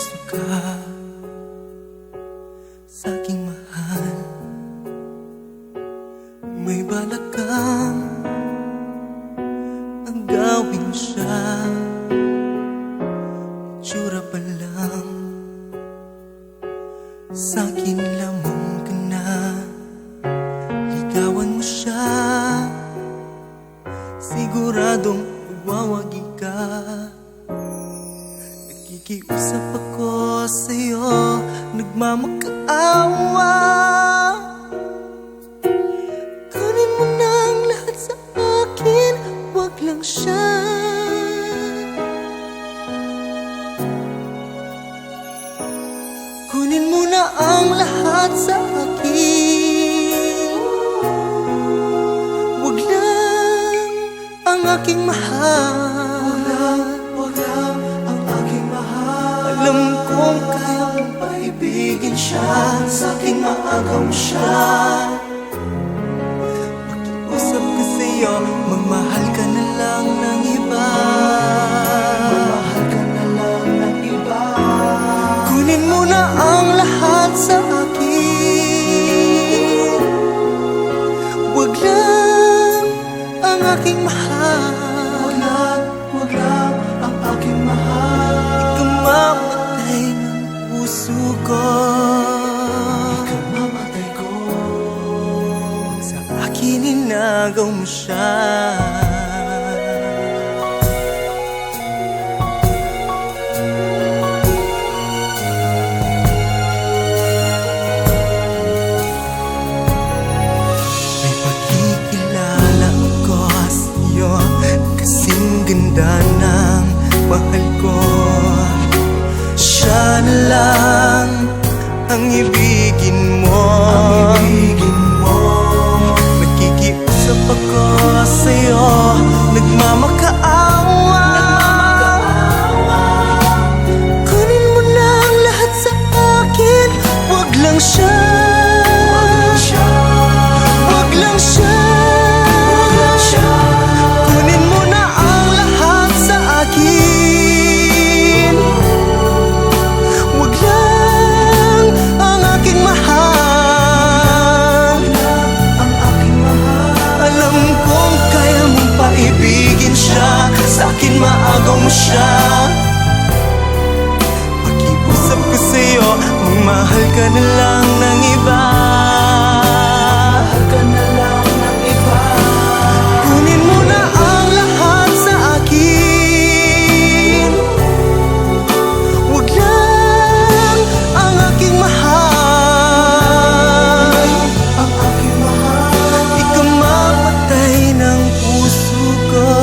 puso ka sa'king mahal. May balak kang agawin siya, itsura pa lang sa'kin lamang ka na. Ligawan mo siya, siguradong magwawagi ka. Nakikiusap ako sa'yo, nagmamakaawa. Kunin mo na ang lahat sa akin, wag lang siya. Kunin mo na ang lahat sa akin, wag lang ang aking mahal. Wag lang ang aking mahal. Alam kong kaya mong paibigin siya, sa'king maagaw mo siya. Makiusap ka sa'yo, magmahal ka na lang ng iba. Magmahal ka na lang ng iba. Kunin mo na ang lahat sa akin, wag lang ang aking mahal. Wag lang ang aking mahal. Ikamamatay ng puso ko, ikamamatay ko. Sa akin inagaw mo siya. May pagkikilala ako sa'yo, kasing ganda ng mahal ko. Siya na lang ang ibigin mo. Nakikiusap ako sa'yo, nagmamakaawa. Kunin mo na ang lahat sa akin, wag lang siya. Wag lang siya. Kunin mo na ang lahat sa akin, wag lang ang aking mahal. Alam kong kaya mong paibigin siya, sa'kin maagaw mo siya. Pakiusap ko sa'yo, magmahal ka na lang ng iba. Kunin mo na ang lahat sa akin, wag lang ang aking mahal. Ikamamatay ng puso ko,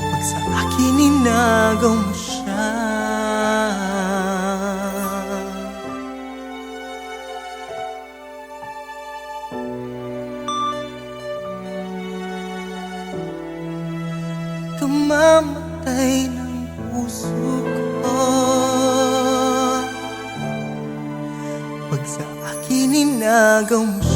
pag sa akin inagaw mo siya. Ikamamatay ng puso ko, pag sa akin inagaw mo siya.